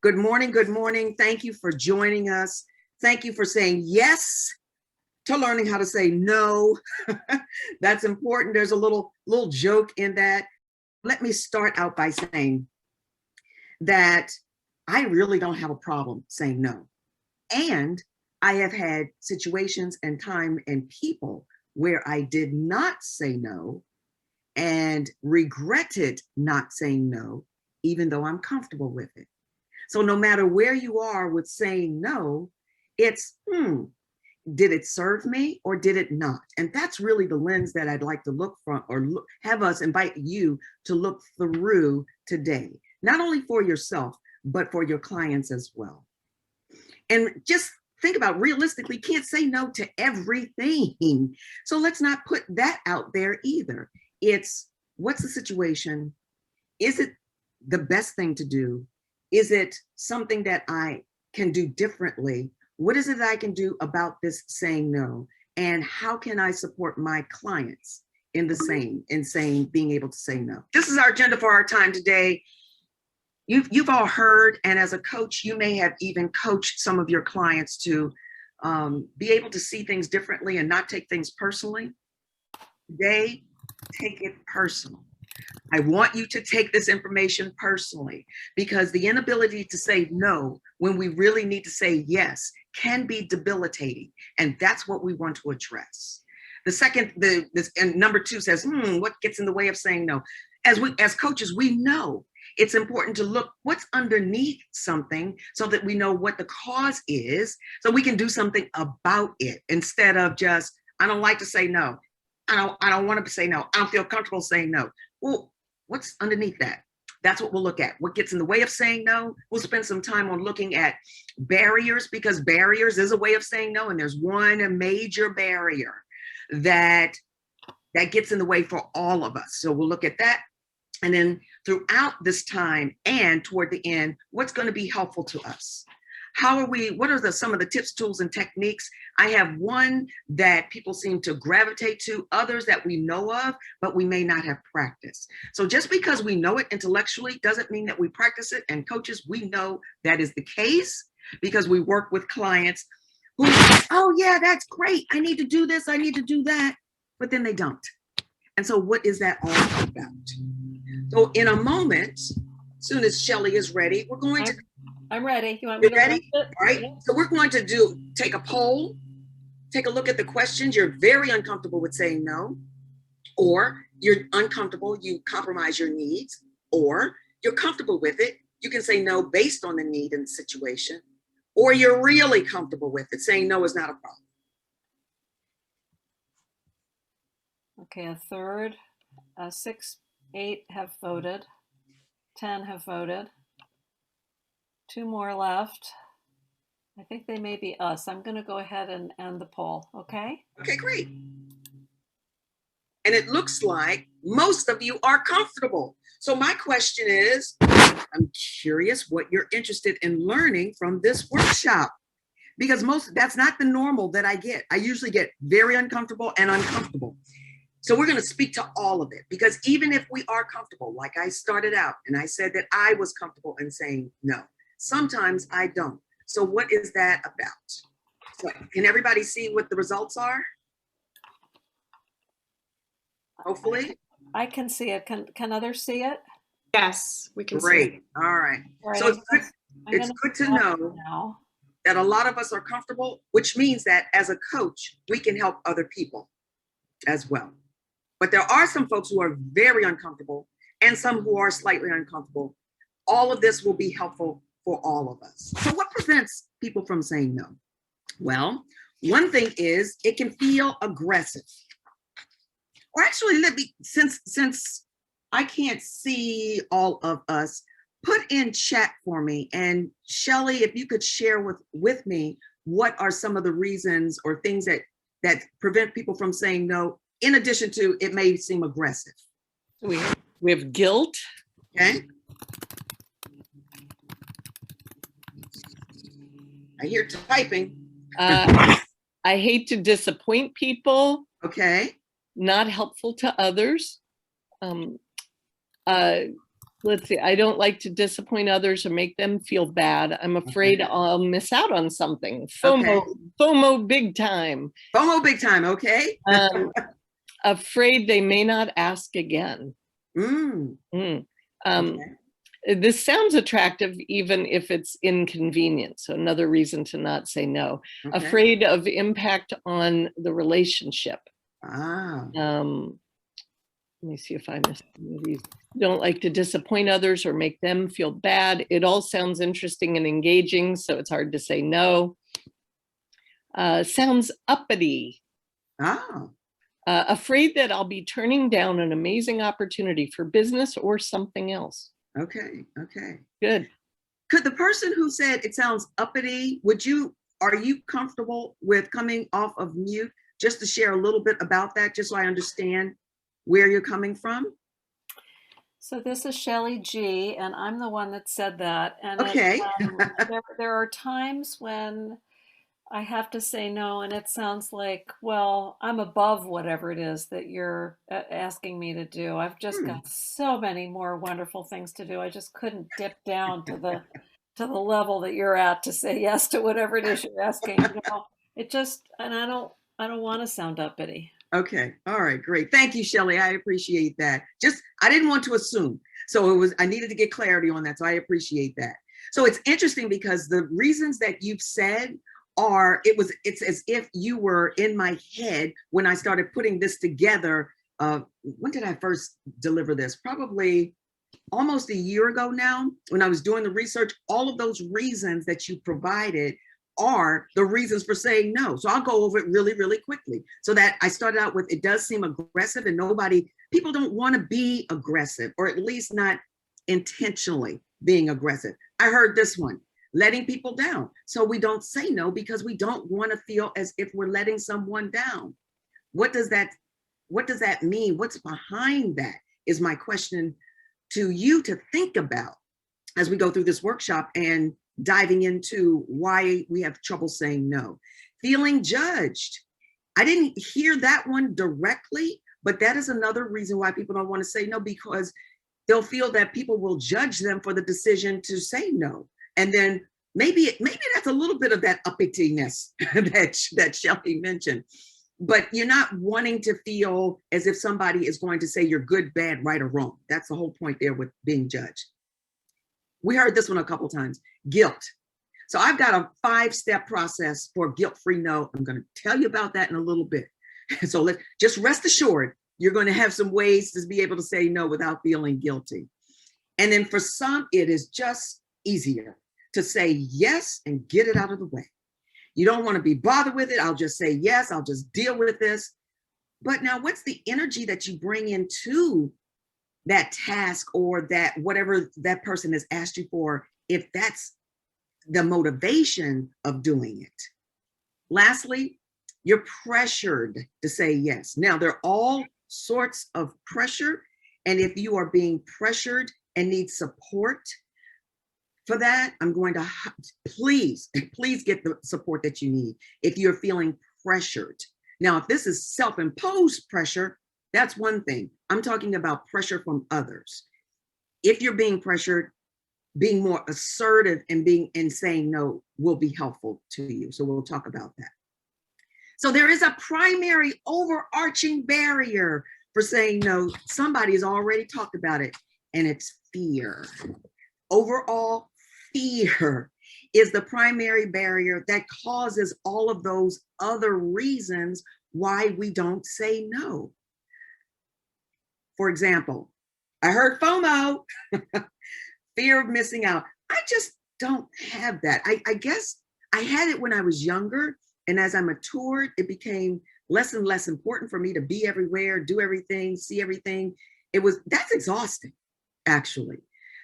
Good morning. Good morning. Thank you for joining us. Thank you for saying yes to learning how to say no. That's important. There's a little joke in that. Let me start out by saying that I really don't have a problem saying no. And I have had situations and time and people where I did not say no and regretted not saying no, even though I'm comfortable with it. So no matter where you are with saying no, it's, did it serve me or did it not? And that's really the lens that I'd like to look from, or have us invite you to look through today, not only for yourself, but for your clients as well. And just think about, realistically, can't say no to everything. So let's not put that out there either. It's, what's the situation? Is it the best thing to do? Is it something that I can do differently? What is it that I can do about this saying no? And how can I support my clients in the same, in saying, being able to say no? This is our agenda for our time today. You've all heard, and as a coach, you may have even coached some of your clients to be able to see things differently and not take things personally. Today, take it personal. I want you to take this information personally, because the inability to say no when we really need to say yes can be debilitating. And that's what we want to address. The second, and number two says, what gets in the way of saying no? As coaches, we know it's important to look what's underneath something so that we know what the cause is, so we can do something about it instead of just, I don't like to say no. I don't want to say no. I don't feel comfortable saying no. Well, what's underneath that? That's what we'll look at. What gets in the way of saying no? We'll spend some time on looking at barriers, because barriers is a way of saying no. And there's one major barrier that gets in the way for all of us. So we'll look at that. And then throughout this time and toward the end, what's going to be helpful to us? What are some of the tips, tools, and techniques? I have one that people seem to gravitate to, others that we know of, but we may not have practiced. So just because we know it intellectually doesn't mean that we practice it. And coaches, we know that is the case because we work with clients who, oh yeah, that's great. I need to do this. I need to do that. But then they don't. And so what is that all about? So in a moment, as soon as Shelly is ready, we're going to... I'm ready. You want me to ready? All right. So we're going to take a poll, take a look at the questions. You're very uncomfortable with saying no, or you're uncomfortable, you compromise your needs, or you're comfortable with it. You can say no based on the need and the situation, or you're really comfortable with it. Saying no is not a problem. Okay, a third, 6, 8 have voted, 10 have voted. 2 more left. I think they may be us. I'm going to go ahead and end the poll, okay? Okay, great. And it looks like most of you are comfortable. So my question is, I'm curious what you're interested in learning from this workshop, because that's not the normal that I get. I usually get very uncomfortable and uncomfortable. So we're going to speak to all of it, because even if we are comfortable, like I started out and I said that I was comfortable in saying no, sometimes I don't. So what is that about? So can everybody see what the results are? Hopefully. I can see it. Can others see it? Yes, we can. Great. See it. All right. All right. So it's good to know that a lot of us are comfortable, which means that as a coach, we can help other people as well. But there are some folks who are very uncomfortable and some who are slightly uncomfortable. All of this will be helpful for all of us. So what prevents people from saying no? Well, one thing is it can feel aggressive. Or actually, since I can't see all of us, put in chat for me. And Shelly, if you could share with me, what are some of the reasons or things that prevent people from saying no, in addition to it may seem aggressive? We have guilt. Okay. I hear typing. I hate to disappoint people. Okay. Not helpful to others. Let's see. I don't like to disappoint others or make them feel bad. I'm afraid I'll miss out on something. FOMO, Okay. FOMO big time. FOMO big time, okay? Afraid they may not ask again. Mm, Mm. okay. This sounds attractive, even if it's inconvenient. So another reason to not say no. Okay. Afraid of impact on the relationship. Ah, Let me see if I missed any of these. Don't like to disappoint others or make them feel bad. It all sounds interesting and engaging, so it's hard to say no. Sounds uppity. ah, Afraid that I'll be turning down an amazing opportunity for business or something else. okay, okay. Good. Could the person who said it sounds uppity, are you comfortable with coming off of mute just to share a little bit about that, just so I understand where you're coming from? So this is Shelley G, and I'm the one that said that. And Okay. there are times when I have to say no, and it sounds like, well, I'm above whatever it is that you're asking me to do. I've just got so many more wonderful things to do. I just couldn't dip down to the level that you're at to say yes to whatever it is you're asking. It just, and I don't want to sound uppity. Okay. All right. Great. Thank you, Shelley. I appreciate that. I didn't want to assume. So I needed to get clarity on that. So I appreciate that. So it's interesting because the reasons that you've said it's as if you were in my head when I started putting this together. When did I first deliver this? Probably almost a year ago now, when I was doing the research. All of those reasons that you provided are the reasons for saying no. So I'll go over it really, really quickly. So that I started out with, it does seem aggressive, and people don't want to be aggressive, or at least not intentionally being aggressive. I heard this one, letting people down. So we don't say no because we don't want to feel as if we're letting someone down. What does that mean? What's behind that is my question to you to think about as we go through this workshop and diving into why we have trouble saying no. Feeling judged. I didn't hear that one directly, but that is another reason why people don't want to say no, because they'll feel that people will judge them for the decision to say no. And then maybe that's a little bit of that uppityness that Shelley mentioned. But you're not wanting to feel as if somebody is going to say you're good, bad, right, or wrong. That's the whole point there with being judged. We heard this one a couple times, guilt. So I've got a 5-step process for guilt-free no. I'm going to tell you about that in a little bit. So let's just rest assured, you're going to have some ways to be able to say no without feeling guilty. And then for some, it is just easier to say yes and get it out of the way. You don't want to be bothered with it. I'll just say yes. I'll just deal with this. But now what's the energy that you bring into that task or that whatever that person has asked you for, if that's the motivation of doing it? Lastly, you're pressured to say yes. Now, there are all sorts of pressure. And if you are being pressured and need support for that, I'm going to please get the support that you need if you're feeling pressured. Now, if this is self-imposed pressure, that's one thing. I'm talking about pressure from others. If you're being pressured, being more assertive and saying no will be helpful to you. So we'll talk about that. So there is a primary overarching barrier for saying no. Somebody has already talked about it, and it's fear. Overall, fear is the primary barrier that causes all of those other reasons why we don't say no. For example, I heard FOMO, fear of missing out. I just don't have that. I guess I had it when I was younger, and as I matured, it became less and less important for me to be everywhere, do everything, see everything. That's exhausting, actually.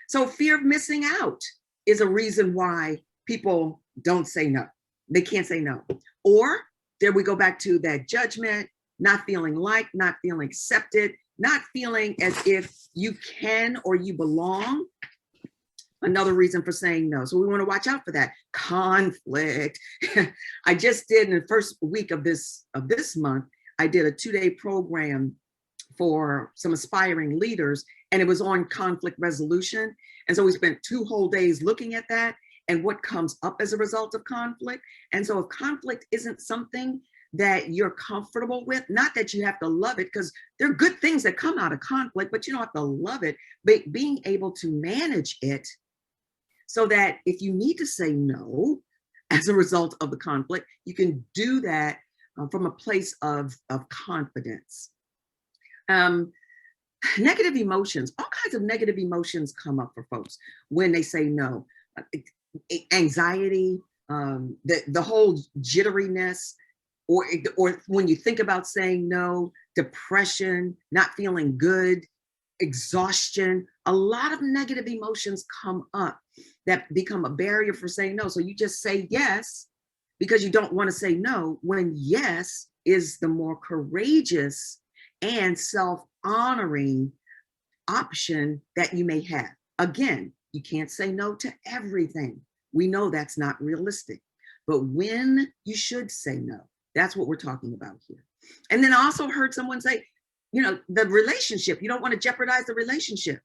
So fear of missing out is a reason why people don't say no. They can't say no. Or there we go back to that judgment, not feeling liked, not feeling accepted, not feeling as if you can or you belong. Another reason for saying no. So we want to watch out for that. Conflict. I just did in the first week of this month, I did a 2-day program for some aspiring leaders, and it was on conflict resolution. And so we spent 2 whole days looking at that and what comes up as a result of conflict. And so if conflict isn't something that you're comfortable with, not that you have to love it, because there are good things that come out of conflict, but you don't have to love it, but being able to manage it so that if you need to say no as a result of the conflict, you can do that from a place of confidence. Negative emotions, all kinds of negative emotions come up for folks when they say no. Anxiety, the whole jitteriness, or when you think about saying no, depression, not feeling good, exhaustion, a lot of negative emotions come up that become a barrier for saying no. So you just say yes because you don't want to say no, when yes is the more courageous and self-honoring option that you may have. Again, you can't say no to everything. We know that's not realistic, but when you should say no, that's what we're talking about here. And then I also heard someone say, the relationship, you don't want to jeopardize the relationship.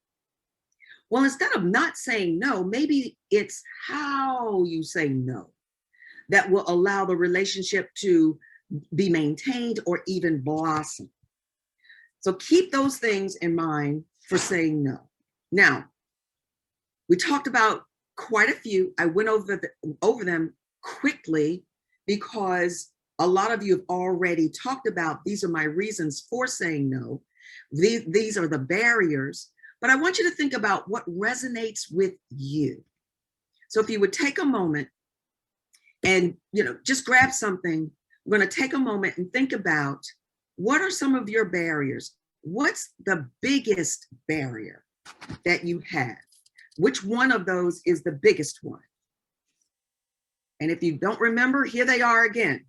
Well, instead of not saying no, maybe it's how you say no that will allow the relationship to be maintained or even blossom. So keep those things in mind for saying no. Now, we talked about quite a few. I went over them quickly because a lot of you have already talked about, these are my reasons for saying no. These are the barriers, but I want you to think about what resonates with you. So if you would take a moment and, just grab something, we're going to take a moment and think about what are some of your barriers? What's the biggest barrier that you have? Which one of those is the biggest one? And if you don't remember, here they are again.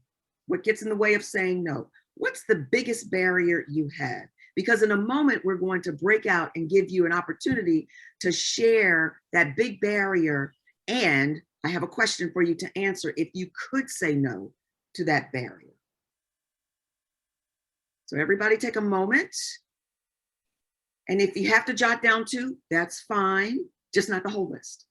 What gets in the way of saying no? What's the biggest barrier you have? Because in a moment, we're going to break out and give you an opportunity to share that big barrier. And I have a question for you to answer if you could say no to that barrier. So everybody take a moment. And if you have to jot down 2, that's fine, just not the whole list.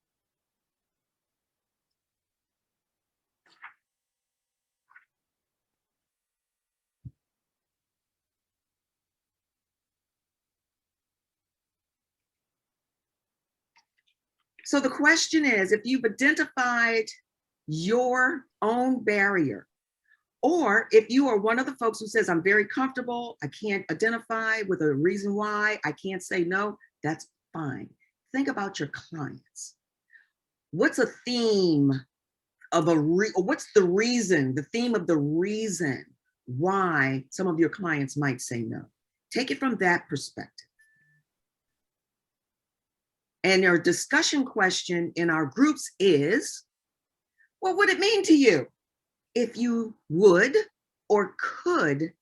So the question is, if you've identified your own barrier, or if you are one of the folks who says, I'm very comfortable, I can't identify with a reason why I can't say no, that's fine. Think about your clients. What's a theme of what's the reason, the theme of the reason why some of your clients might say no? Take it from that perspective. And our discussion question in our groups is, what would it mean to you if you would or could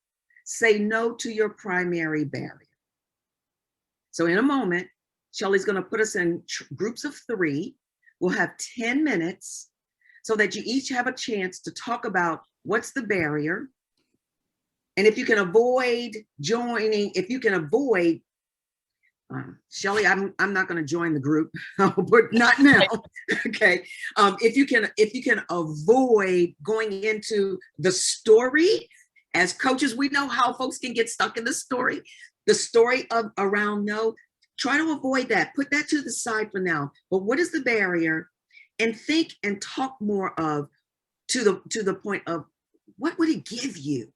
say no to your primary barrier? So in a moment, Shelly's going to put us in groups of 3. We'll have 10 minutes so that you each have a chance to talk about what's the barrier. And if you can avoid joining, Shelly, I'm not going to join the group, but not now. Okay. If you can avoid going into the story, as coaches, we know how folks can get stuck in the story of around no. Try to avoid that. Put that to the side for now. But what is the barrier? And think and talk more of to the point of what would it give you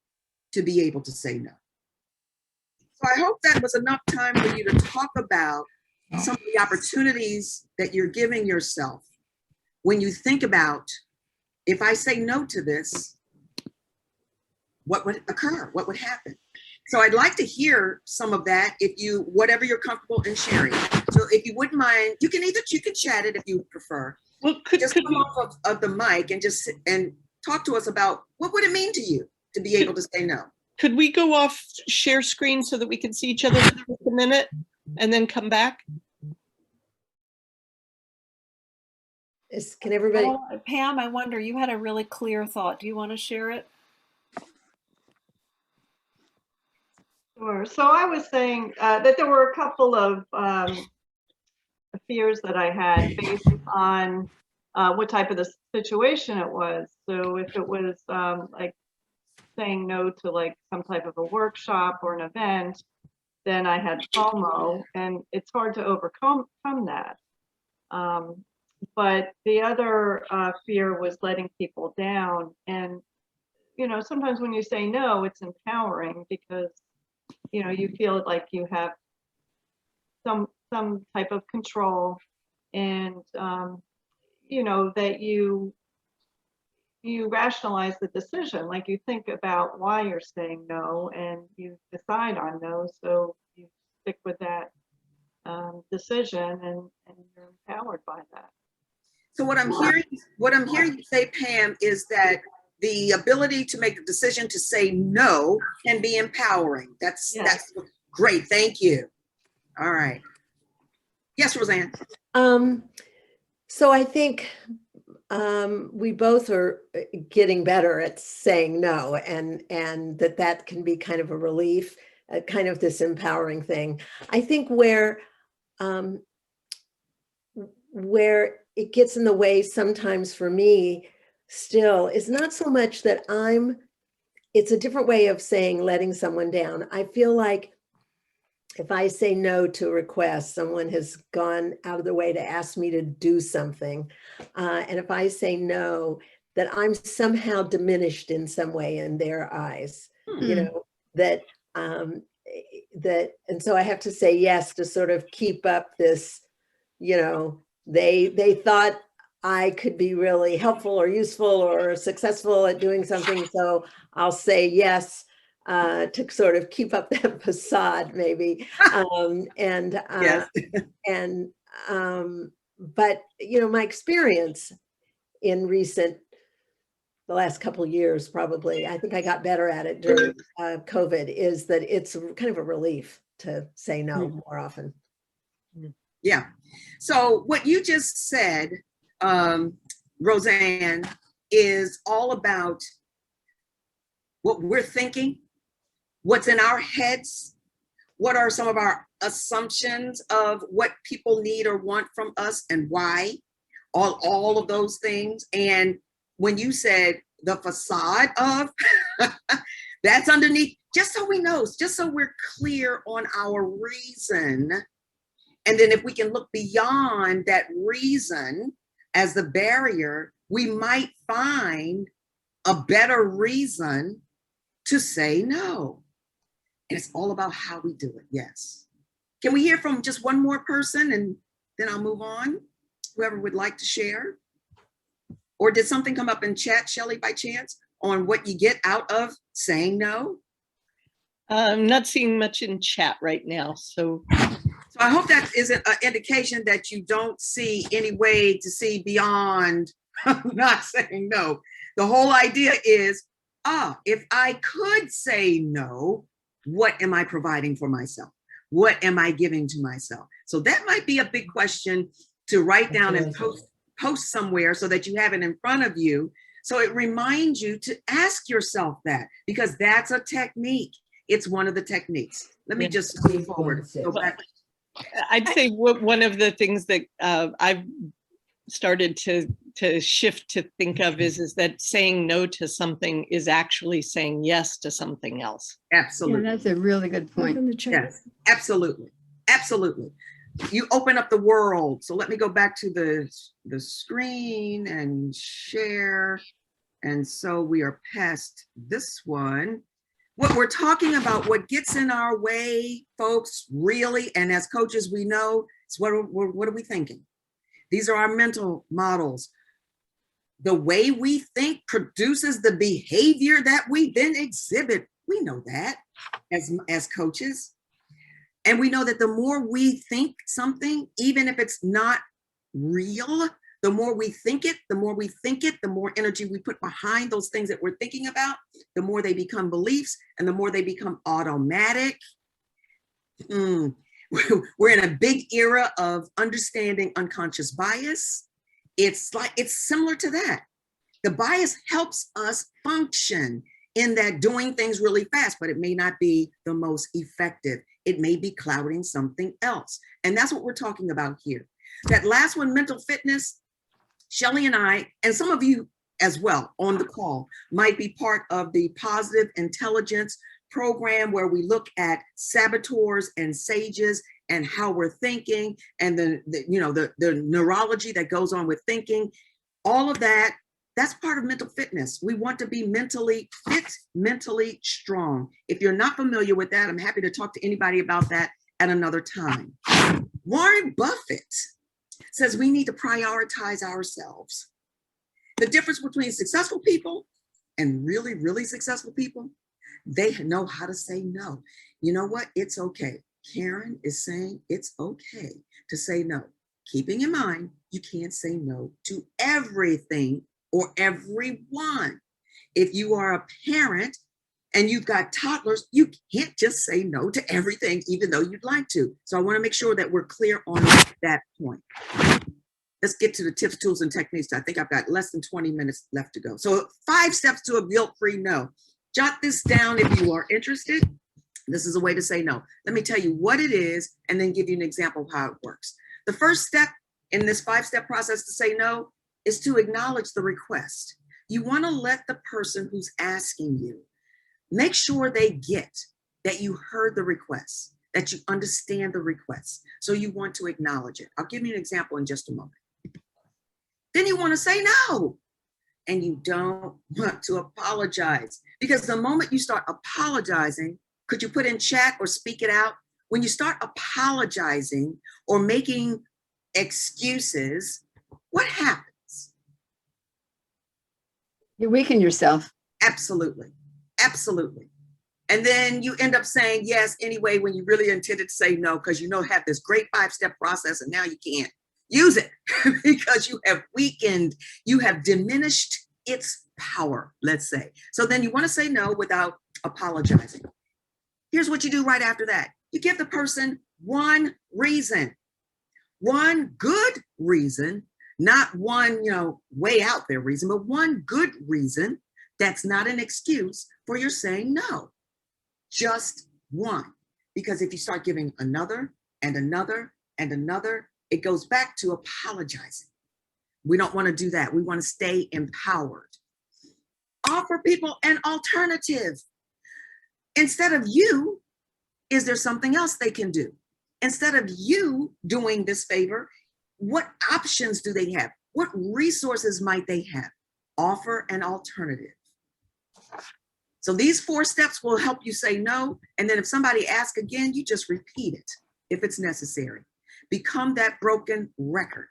to be able to say no? So I hope that was enough time for you to talk about some of the opportunities that you're giving yourself when you think about, if I say no to this, what would occur? What would happen? So I'd like to hear some of that, whatever you're comfortable in sharing. So if you wouldn't mind, you can chat it if you prefer. Well, Just come off of the mic and just sit and talk to us about what would it mean to you to be able to say no? Could we go off share screen so that we can see each other for just a minute and then come back? Can everybody? Well, Pam, I wonder, you had a really clear thought. Do you want to share it? Sure. So I was saying that there were a couple of fears that I had based on what type of the situation it was. So if it was like saying no to like some type of a workshop or an event, then I had FOMO, and it's hard to overcome that. But the other fear was letting people down. And, you know, sometimes when you say no, it's empowering because, you know, you feel like you have some type of control, and you know, that you rationalize the decision, like you think about why you're saying no and you decide on no, so you stick with that decision, and you're empowered by that. So what I'm hearing you say, Pam, is that the ability to make a decision to say no can be empowering. That's great. Thank you. All right. Yes, Roseanne. So I think we both are getting better at saying no, and that can be kind of a relief, kind of this empowering thing. I think where it gets in the way sometimes for me still is not so much that it's a different way of saying letting someone down. I feel like if I say no to a request, someone has gone out of the way to ask me to do something. And if I say no, that I'm somehow diminished in some way in their eyes, you know, and so I have to say yes to sort of keep up this, you know, they thought I could be really helpful or useful or successful at doing something. So I'll say yes to sort of keep up that facade, maybe. Yes. But you know, my experience in the last couple of years, probably, I think I got better at it during COVID, is that it's kind of a relief to say no more often. Yeah. So what you just said, Roseanne, is all about what we're thinking, what's in our heads, what are some of our assumptions of what people need or want from us and why, all of those things. And when you said the facade of, that's underneath, just so we know, just so we're clear on our reason. And then if we can look beyond that reason as the barrier, we might find a better reason to say no. And it's all about how we do it. Yes. Can we hear from just one more person and then I'll move on? Whoever would like to share. Or did something come up in chat, Shelley, by chance, on what you get out of saying no? I'm not seeing much in chat right now, so I hope that isn't an indication that you don't see any way to see beyond not saying no. The whole idea is, if I could say no, what am I providing for myself? What am I giving to myself? So that might be a big question to write down and post somewhere so that you have it in front of you. So it reminds you to ask yourself that, because that's a technique. It's one of the techniques. Let me just move forward. Go back. I'd say one of the things that I've started to shift to think of is that saying no to something is actually saying yes to something else. Absolutely. Yeah, that's a really good point. Yes, absolutely. Absolutely. You open up the world. So let me go back to the screen and share. And so we are past this one. What we're talking about, what gets in our way, folks, really, and as coaches, we know, it's what are we thinking? These are our mental models. The way we think produces the behavior that we then exhibit. We know that as coaches. And we know that the more we think something, even if it's not real, the more we think it, the more energy we put behind those things that we're thinking about, the more they become beliefs and the more they become automatic. We're in a big era of understanding unconscious bias. It's similar to that. The bias helps us function. in that doing things really fast, but it may not be the most effective. It may be clouding something else. And that's what we're talking about here. That last one, mental fitness, Shelly and I, and some of you as well on the call, might be part of the positive intelligence program where we look at saboteurs and sages and how we're thinking and the neurology that goes on with thinking. All of that, that's part of mental fitness. We want to be mentally fit, mentally strong. If you're not familiar with that, I'm happy to talk to anybody about that at another time. Warren Buffett says we need to prioritize ourselves. The difference between successful people and really, really successful people, they know how to say no. You know what? It's okay. Karen is saying it's okay to say no. Keeping in mind, you can't say no to everything or everyone. If you are a parent and you've got toddlers, you can't just say no to everything, even though you'd like to. So I want to make sure that we're clear on that point. Let's get to the tips, tools, and techniques. I think I've got less than 20 minutes left to go. So 5 steps to a guilt-free no. Jot this down if you are interested. This is a way to say no. Let me tell you what it is and then give you an example of how it works. The first step in this 5-step process to say no is to acknowledge the request. You want to let the person who's asking you make sure they get that you heard the request, that you understand the request. So you want to acknowledge it. I'll give you an example in just a moment. Then you want to say no. And you don't want to apologize, because the moment you start apologizing, could you put in chat or speak it out? When you start apologizing or making excuses, what happens? You weaken yourself. Absolutely. Absolutely. And then you end up saying yes anyway when you really intended to say no, because you have this great 5-step process and now you can't use it because you have weakened, you have diminished its power, let's say. So then you want to say no without apologizing. Here's what you do right after that. You give the person one reason, one good reason, not one, way out there reason, but one good reason that's not an excuse for your saying no. Just one. Because if you start giving another and another and another, it goes back to apologizing. We don't want to do that. We want to stay empowered. Offer people an alternative. Instead of you, is there something else they can do? Instead of you doing this favor, what options do they have? What resources might they have? Offer an alternative. So these 4 steps will help you say no. And then if somebody asks again, you just repeat it if it's necessary. Become that broken record.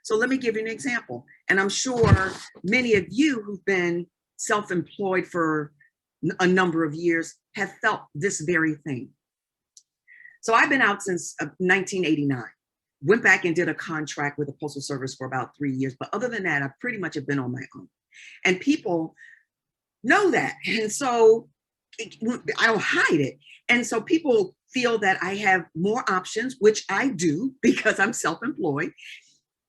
So let me give you an example. And I'm sure many of you who've been self-employed for a number of years have felt this very thing. So I've been out since 1989. Went back and did a contract with the Postal Service for about 3 years. But other than that, I pretty much have been on my own. And people know that. And so I don't hide it. And so people feel that I have more options, which I do because I'm self-employed,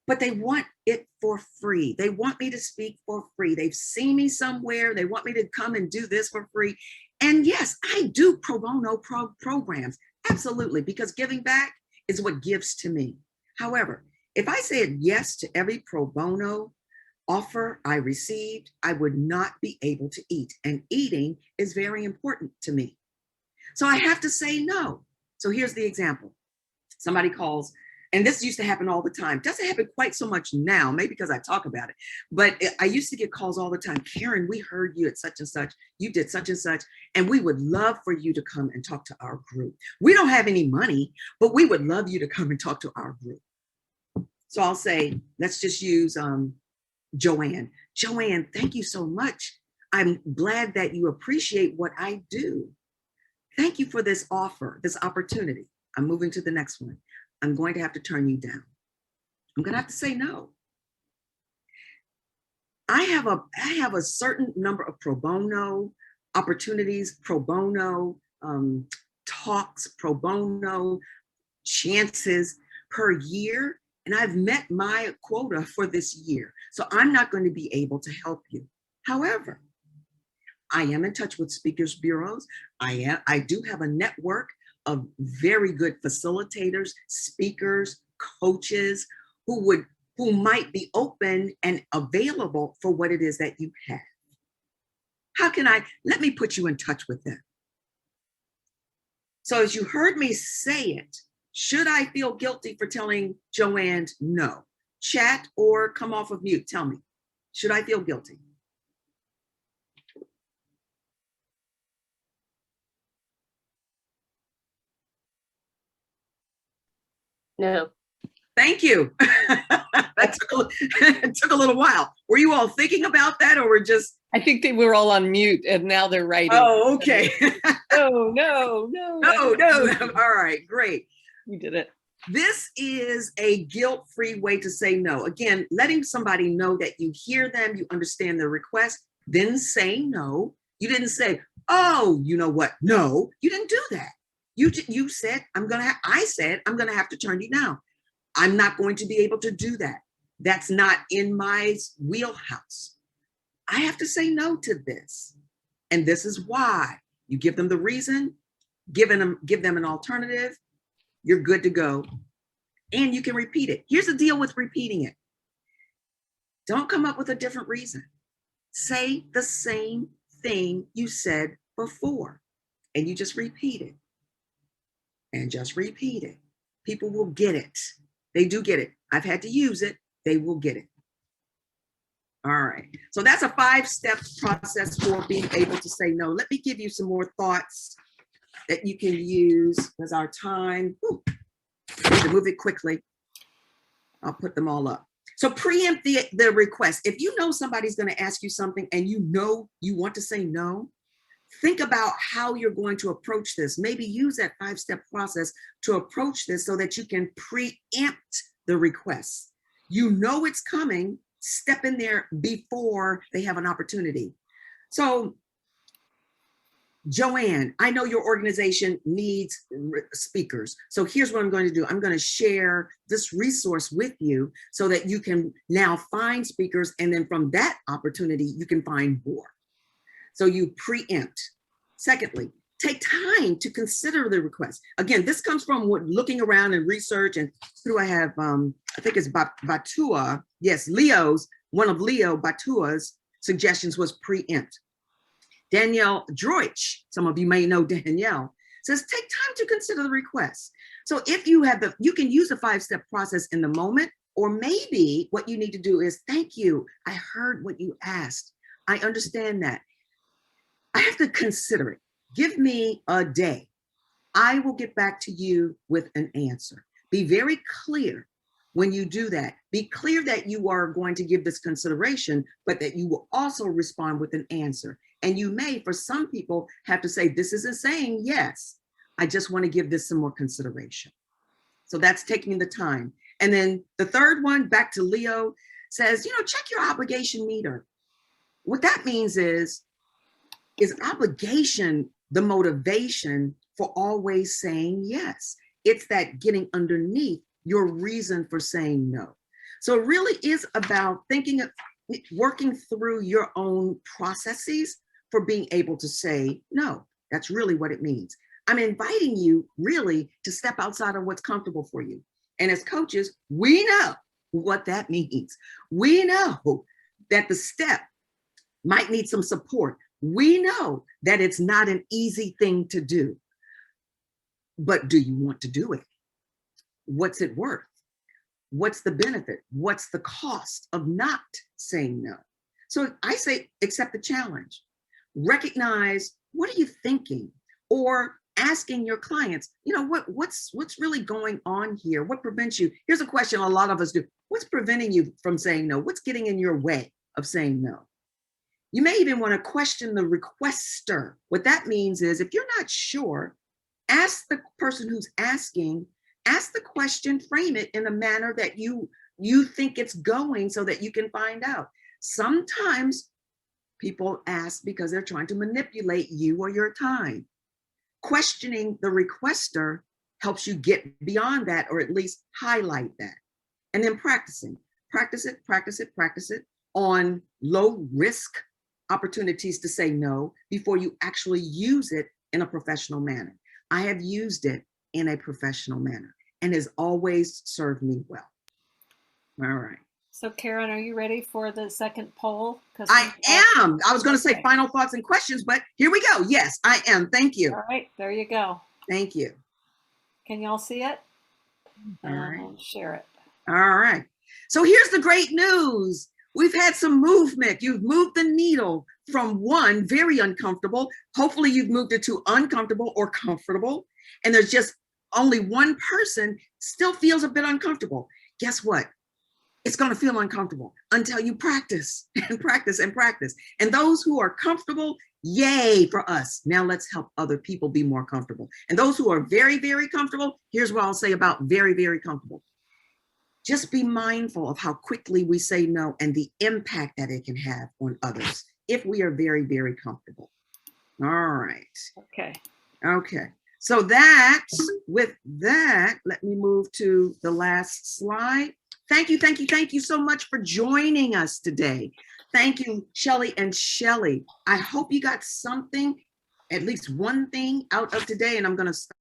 but they want it for free. They want me to speak for free. They've seen me somewhere. They want me to come and do this for free. And yes, I do pro bono programs. Absolutely. Because giving back is what gives to me. However, if I said yes to every pro bono offer I received, I would not be able to eat. And eating is very important to me. So I have to say no. So here's the example. Somebody calls, and this used to happen all the time. Doesn't happen quite so much now, maybe because I talk about it. But I used to get calls all the time. Karen, we heard you at such and such. You did such and such. And we would love for you to come and talk to our group. We don't have any money, but we would love you to come and talk to our group. So I'll say, let's just use Joanne. Joanne, thank you so much. I'm glad that you appreciate what I do. Thank you for this offer, this opportunity. I'm moving to the next one. I'm going to have to turn you down. I'm going to have to say no. I have a certain number of pro bono opportunities, pro bono talks, pro bono chances per year. And I've met my quota for this year. So I'm not going to be able to help you. However, I am in touch with speakers bureaus. I do have a network of very good facilitators, speakers, coaches who might be open and available for what it is that you have. Let me put you in touch with them. So as you heard me say it, should I feel guilty for telling Joanne no? Chat or come off of mute, tell me. Should I feel guilty? No. Thank you. It took a little while. Were you all thinking about that, or were just? I think they were all on mute and now they're writing. Oh, okay. No. No. All right, great. You did it. This is a guilt-free way to say no. Again, letting somebody know that you hear them, you understand their request, then say no. You didn't say, oh, you know what? No, you didn't do that. You said, I said, I'm gonna have to turn you down. I'm not going to be able to do that. That's not in my wheelhouse. I have to say no to this. And this is why. You give them the reason, give them an alternative, you're good to go. And you can repeat it. Here's the deal with repeating it. Don't come up with a different reason. Say the same thing you said before, and you just repeat it. And just repeat it. People will get it. They do get it. I've had to use it. They will get it. All right. So that's a 5-step process for being able to say no. Let me give you some more thoughts that you can use as our time. I need to move it quickly. I'll put them all up. So preempt the request. If you know somebody's going to ask you something and you know you want to say no, think about how you're going to approach this. Maybe use that 5-step process to approach this so that you can preempt the request. You know it's coming, step in there before they have an opportunity. So, Joanne, I know your organization needs speakers. So here's what I'm going to do. I'm going to share this resource with you so that you can now find speakers. And then from that opportunity, you can find more. So you preempt. Secondly, take time to consider the request. Again, this comes from looking around and research. And who do I have? I think it's Batua. Yes, one of Leo Batua's suggestions was preempt. Danielle Droich, some of you may know Danielle, says take time to consider the request. So if you have you can use a 5-step process in the moment, or maybe what you need to do is, thank you. I heard what you asked. I understand that. I have to consider it. Give me a day. I will get back to you with an answer. Be very clear when you do that. Be clear that you are going to give this consideration, but that you will also respond with an answer. And you may, for some people, have to say, this isn't saying yes. I just want to give this some more consideration. So that's taking the time. And then the third one, back to Leo, says, check your obligation meter. What that means is obligation the motivation for always saying yes? It's that getting underneath your reason for saying no. So it really is about working through your own processes for being able to say no. That's really what it means. I'm inviting you really to step outside of what's comfortable for you. And as coaches, we know what that means. We know that the step might need some support. We know that it's not an easy thing to do. But do you want to do it? What's it worth? What's the benefit? What's the cost of not saying no? So I say, accept the challenge. Recognize, what are you thinking? Or asking your clients, what's really going on here? What prevents you? Here's a question a lot of us do. What's preventing you from saying no? What's getting in your way of saying no? You may even want to question the requester. What that means is, if you're not sure, ask the person who's asking, ask the question, frame it in a manner that you think it's going, so that you can find out. Sometimes people ask because they're trying to manipulate you or your time. Questioning the requester helps you get beyond that, or at least highlight that. And then practicing. Practice it on low risk opportunities to say no before you actually use it in a professional manner. I have used it in a professional manner and has always served me well. All right. So Karen, are you ready for the second poll? I am. I was going to say Okay. final thoughts and questions, but here we go. Yes, I am. Thank you. All right, there you go. Thank you. Can y'all see it? All right. And share it. All right. So here's the great news. We've had some movement. You've moved the needle from one, very uncomfortable. Hopefully you've moved it to uncomfortable or comfortable. And there's just only one person still feels a bit uncomfortable. Guess what? It's going to feel uncomfortable until you practice and practice and practice. And those who are comfortable, yay for us. Now let's help other people be more comfortable. And those who are very, very comfortable, here's what I'll say about very, very comfortable. Just be mindful of how quickly we say no and the impact that it can have on others if we are very, very comfortable. All right. Okay. Okay. So that, with that, let me move to the last slide. Thank you so much for joining us today. Thank you, Shelly and Shelly. I hope you got something, at least one thing out of today, and I'm going to stop.